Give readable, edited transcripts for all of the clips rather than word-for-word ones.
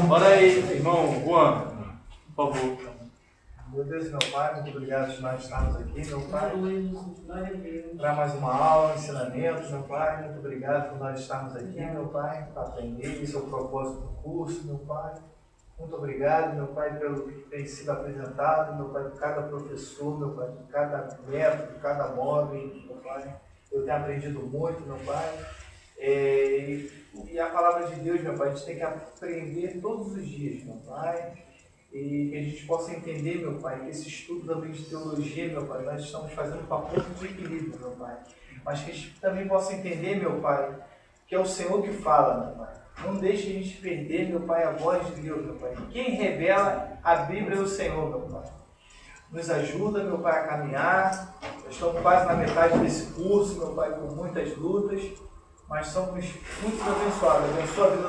Bora aí, irmão Juan, por favor. Meu Deus e meu Pai, muito obrigado por nós estarmos aqui, meu Pai, para mais uma aula, ensinamento, meu Pai. Muito obrigado por nós estarmos aqui, meu Pai, para aprender esse é o propósito do curso, meu Pai. Muito obrigado, meu Pai, pelo que tem sido apresentado, meu Pai, por cada professor, meu Pai, por cada método, por cada móvel, meu Pai. Eu tenho aprendido muito, meu Pai. E a palavra de Deus, meu Pai, a gente tem que aprender todos os dias, meu Pai. E que a gente possa entender, meu Pai, que esse estudo também de teologia, meu Pai, nós estamos fazendo para ponto de equilíbrio, meu Pai. Mas que a gente também possa entender, meu Pai, que é o Senhor que fala, meu Pai. Não deixe a gente perder, meu Pai, a voz de Deus, meu Pai. Quem revela a Bíblia é o Senhor, meu Pai. Nos ajuda, meu Pai, a caminhar. Nós estamos quase na metade desse curso, meu Pai, com muitas lutas, mas somos muito abençoados. Abençoa a vida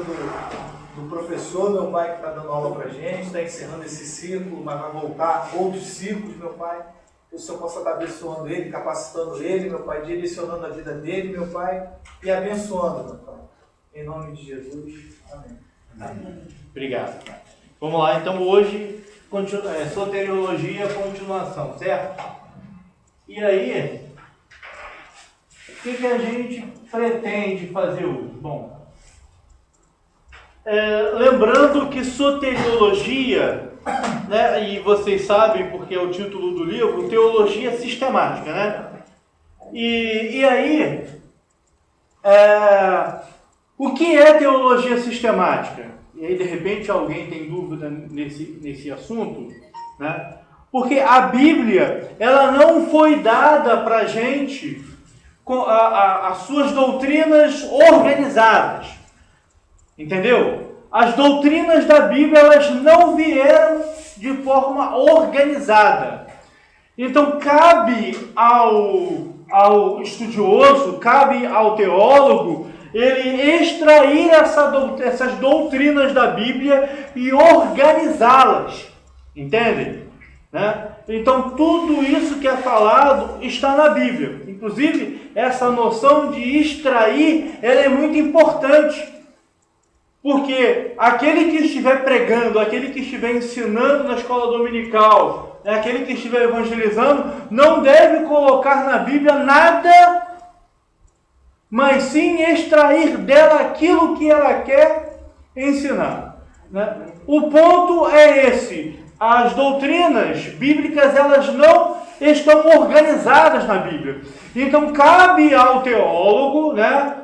do professor, meu Pai, que está dando aula para a gente, está encerrando esse ciclo, mas vai voltar outros ciclos, meu Pai. Que o Senhor possa estar abençoando ele, capacitando ele, meu Pai, direcionando a vida dele, meu Pai, e abençoando, meu Pai. Em nome de Jesus. Amém. Amém. Obrigado. Vamos lá, então hoje, soteriologia, continuação, certo? E aí, o que a gente pretende fazer hoje? Bom, lembrando que soteriologia, né, e vocês sabem porque é o título do livro, teologia sistemática, né? E aí, o que é teologia sistemática? E aí, de repente, alguém tem dúvida nesse assunto, né? Porque a Bíblia, ela não foi dada para a gente com as suas doutrinas organizadas. Entendeu? As doutrinas da Bíblia, elas não vieram de forma organizada. Então, cabe ao estudioso, cabe ao teólogo, ele extrair essas doutrinas da Bíblia e organizá-las. Entendem? Né? Então, tudo isso que é falado está na Bíblia. Inclusive, essa noção de extrair, ela é muito importante. Porque aquele que estiver pregando, aquele que estiver ensinando na escola dominical, aquele que estiver evangelizando, não deve colocar na Bíblia nada, mas sim extrair dela aquilo que ela quer ensinar. Né? O ponto é esse. As doutrinas bíblicas, elas não estão organizadas na Bíblia. Então, cabe ao teólogo, né,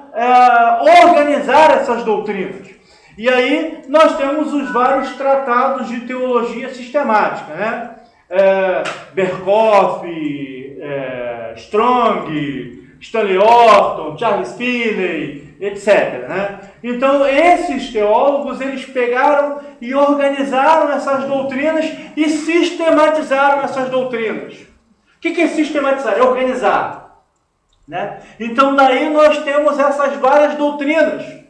organizar essas doutrinas. E aí, nós temos os vários tratados de teologia sistemática, né? Berkhoff, Strong, Stanley Orton, Charles Finney, etc. Né? Então, esses teólogos, eles pegaram e organizaram essas doutrinas e sistematizaram essas doutrinas. O que é sistematizar? É organizar. Né? Então, daí nós temos essas várias doutrinas.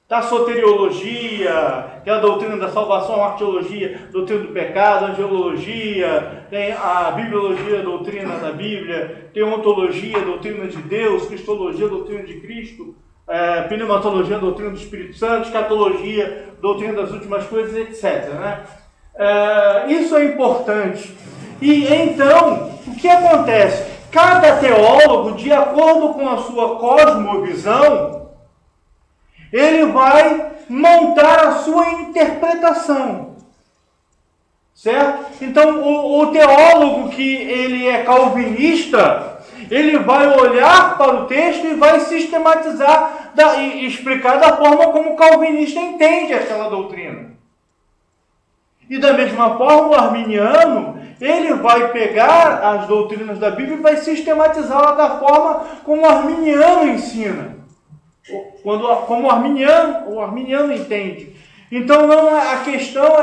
Da soteriologia, que é a doutrina da salvação, a arqueologia, a doutrina do pecado, a angelologia, tem a bibliologia, a doutrina da Bíblia, tem a ontologia, a doutrina de Deus, cristologia, a doutrina de Cristo, pneumatologia, a doutrina do Espírito Santo, escatologia, a doutrina das últimas coisas, etc. Né? Isso é importante. E então, o que acontece? Cada teólogo, de acordo com a sua cosmovisão, ele vai montar a sua interpretação, certo? Então, o teólogo que ele é calvinista, ele vai olhar para o texto e vai sistematizar e explicar da forma como o calvinista entende aquela doutrina. E da mesma forma, o arminiano, ele vai pegar as doutrinas da Bíblia e vai sistematizá-la da forma como o arminiano ensina. Como o arminiano entende. Então a questão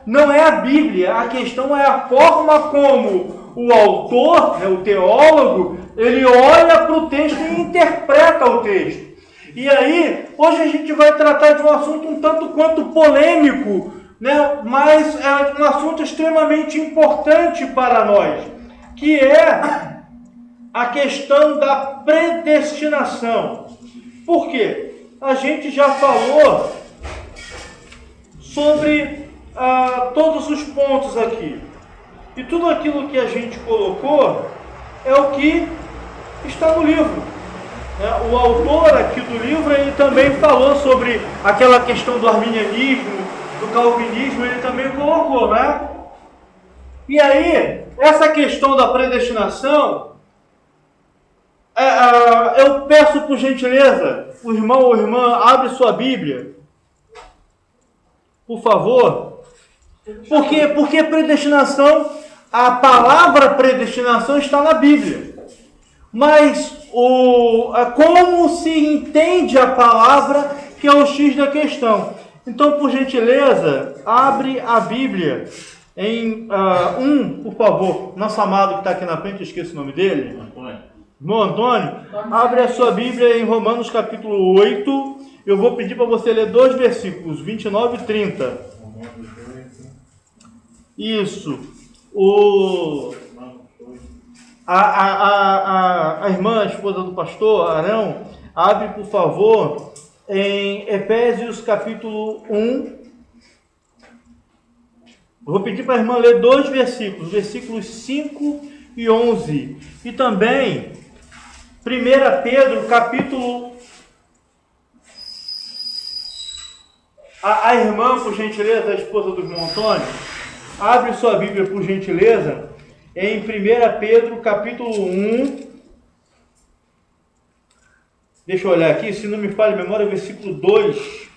não é a Bíblia, a questão é a forma como o autor, o teólogo, ele olha para o texto e interpreta o texto. E aí, hoje a gente vai tratar de um assunto um tanto quanto polêmico, né? Mas é um assunto extremamente importante para nós, que é a questão da predestinação. Por quê? A gente já falou sobre todos os pontos aqui. E tudo aquilo que a gente colocou é o que está no livro. O autor aqui do livro, ele também falou sobre aquela questão do arminianismo, do calvinismo, ele também colocou, né? E aí, essa questão da predestinação, eu peço por gentileza, o irmão ou irmã, abre sua Bíblia, por favor. Porque predestinação, a palavra predestinação está na Bíblia. Mas como se entende a palavra, que é o X da questão. Então, por gentileza, abre a Bíblia em por favor. Nosso amado que está aqui na frente, eu esqueço o nome dele. Irmão Antônio, abre a sua Bíblia em Romanos capítulo 8. Eu vou pedir para você ler 2 versículos, 29 e 30. Isso. A irmã, a esposa do pastor Arão, abre, por favor, em Efésios capítulo 1. Vou pedir para a irmã ler 2 versículos, versículos 5 e 11. E também 1 Pedro capítulo... A irmã, por gentileza, a esposa do irmão Antônio, abre sua Bíblia, por gentileza, em 1 Pedro capítulo 1. Deixa eu olhar aqui, se não me falha a memória, versículo 2.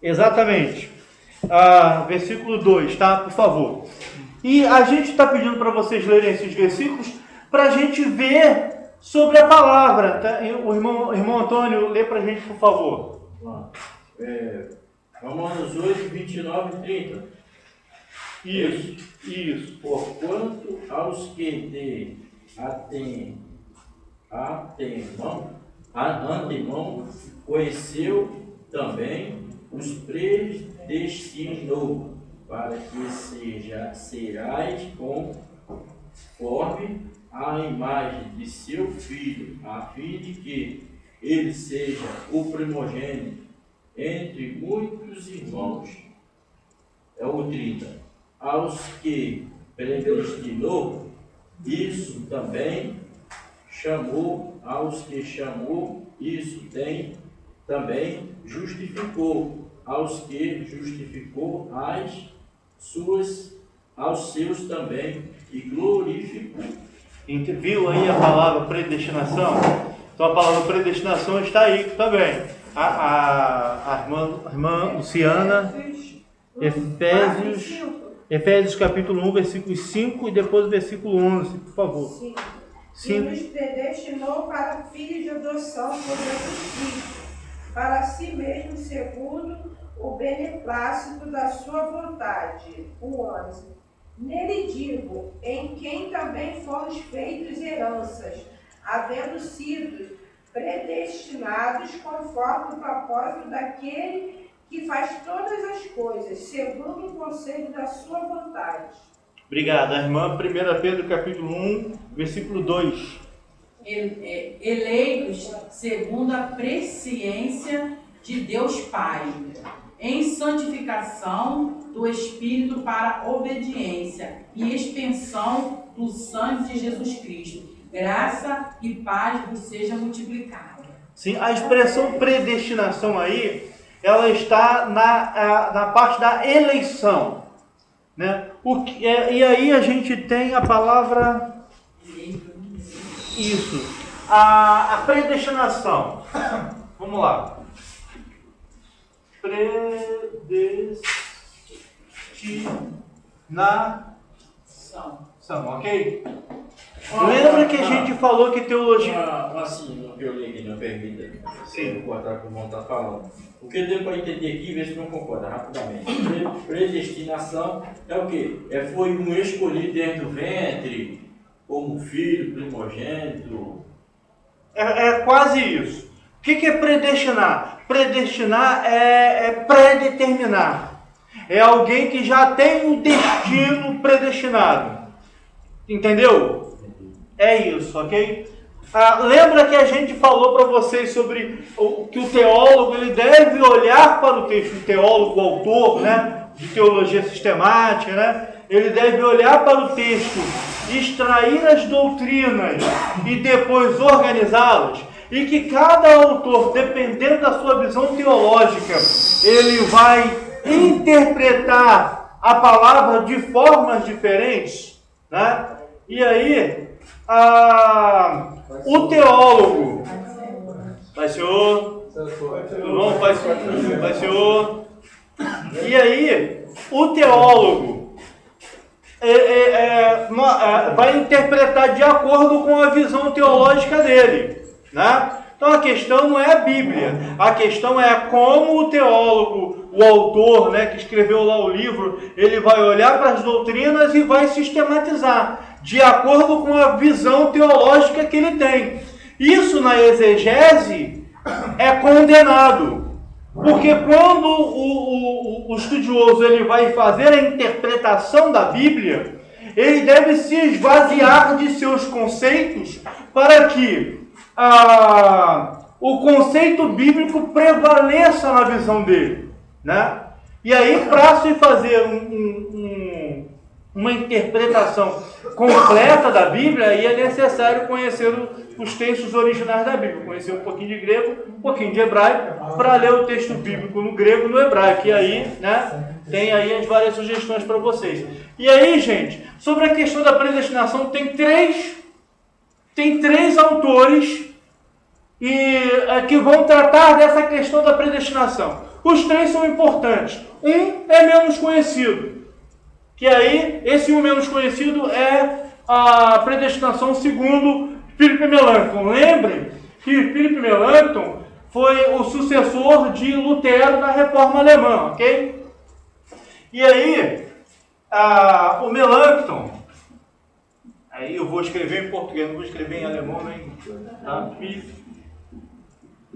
Exatamente. Versículo 2, tá? Por favor. E a gente está pedindo para vocês lerem esses versículos para a gente ver sobre a palavra. Tá? O irmão Antônio, lê para a gente, por favor. Romanos 8, 29 e 30. Isso. Porquanto aos que de antemão conheceu também, os predestinou para que serais conforme a imagem de seu Filho, a fim de que ele seja o primogênito entre muitos irmãos. É o 30. Aos que predestinou, isso também chamou. Aos que chamou, isso também justificou. Aos que justificou, aos seus também e glorificou. Viu aí a palavra predestinação? Então a palavra predestinação está aí também. A irmã Luciana, Efésios capítulo 1, versículo 5 e depois o versículo 11, por favor. Sim. E nos predestinou para filhos de adoção por Jesus Cristo, para si mesmo, segundo o beneplácito da sua vontade. O 11. Nele digo, em quem também fomos feitos heranças, havendo sido predestinados conforme o propósito daquele que faz todas as coisas, segundo o conselho da sua vontade. Obrigado. A irmã 1 Pedro capítulo 1, versículo 2. Eleitos segundo a presciência de Deus Pai, em santificação do Espírito para obediência e expansão do sangue de Jesus Cristo. Graça e paz vos seja multiplicada. Sim, a expressão predestinação aí, ela está na parte da eleição, né? E aí a gente tem a palavra... Isso. A predestinação. Vamos lá. Predestinação, ok? Lembra que a gente falou que teologia... Assim, no que eu li aqui, não permita. Sim. Vou cortar o que o irmão está falando. O que deu para entender aqui, ver se não concorda rapidamente. Predestinação é o quê? Foi um escolhido dentro do ventre, como filho, primogênito. É quase isso. O que é predestinar? Predestinar é predeterminar. É alguém que já tem um destino predestinado. Entendeu? É isso, ok? Lembra que a gente falou para vocês sobre que o teólogo ele deve olhar para o texto, o teólogo, o autor, né, de teologia sistemática, né, ele deve olhar para o texto, extrair as doutrinas e depois organizá-las, e que cada autor, dependendo da sua visão teológica, ele vai interpretar a palavra de formas diferentes, né? E aí, o teólogo, Pai Senhor, tudo bom? Pai Senhor. E aí, o teólogo vai interpretar de acordo com a visão teológica dele, né? Então a questão não é a Bíblia, a questão é como o teólogo, o autor, né, que escreveu lá o livro, ele vai olhar para as doutrinas e vai sistematizar de acordo com a visão teológica que ele tem. Isso na exegese é condenado, porque quando o estudioso ele vai fazer a interpretação da Bíblia, ele deve se esvaziar de seus conceitos para que o conceito bíblico prevaleça na visão dele, né? E aí, para se fazer uma interpretação completa da Bíblia, aí é necessário conhecer os textos originais da Bíblia, conhecer um pouquinho de grego, um pouquinho de hebraico, para ler o texto bíblico no grego e no hebraico. E aí, né, tem aí as várias sugestões para vocês. E aí, gente, sobre a questão da predestinação, tem três autores que vão tratar dessa questão da predestinação. Os três são importantes. Um é menos conhecido, que aí, esse um menos conhecido é a predestinação segundo Philip Melanchthon. Lembrem que Philip Melanchthon foi o sucessor de Lutero na Reforma Alemã, ok? E aí, o Melanchthon, aí eu vou escrever em português, não vou escrever em alemão nem, tá?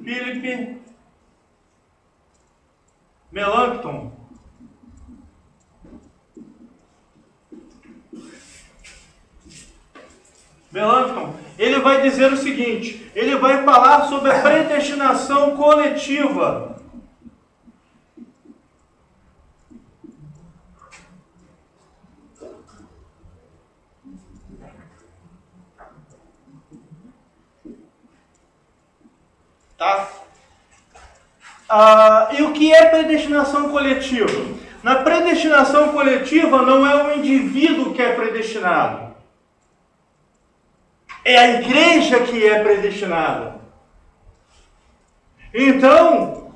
Philip Melanchthon. Melanchthon, ele vai dizer o seguinte, ele vai falar sobre a predestinação coletiva. Tá? E o que é predestinação coletiva? Na predestinação coletiva não é o indivíduo que é predestinado. É a igreja que é predestinada. Então,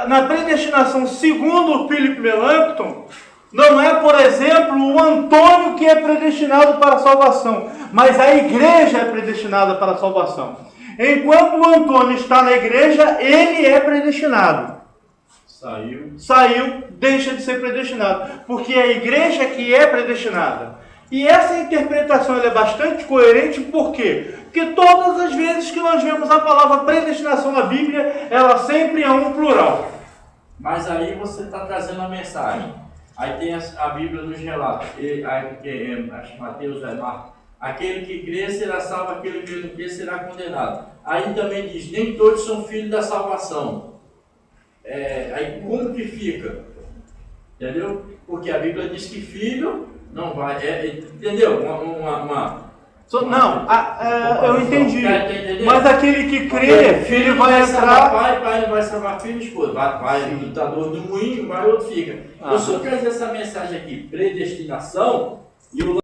na predestinação segundo Philip Melanchthon, não é, por exemplo, o Antônio que é predestinado para a salvação, mas a igreja é predestinada para a salvação. Enquanto o Antônio está na igreja, ele é predestinado. Saiu, deixa de ser predestinado, porque é a igreja que é predestinada. E essa interpretação é bastante coerente, por quê? Porque todas as vezes que nós vemos a palavra predestinação na Bíblia, ela sempre é um plural. Mas aí você está trazendo a mensagem. Aí tem a Bíblia nos relata, acho que Mateus vai Marcos, aquele que crê será salvo, aquele que não crê será condenado. Aí também diz, nem todos são filhos da salvação. Aí como que fica? Entendeu? Porque a Bíblia diz que filho não vai, entendeu? Eu entendi. Mas aquele que crê, filho vai entrar. Pai não vai salvar filho e esposa. Vai o lutador do moinho, vai outro fica. Eu só quero dizer essa mensagem aqui, predestinação, e o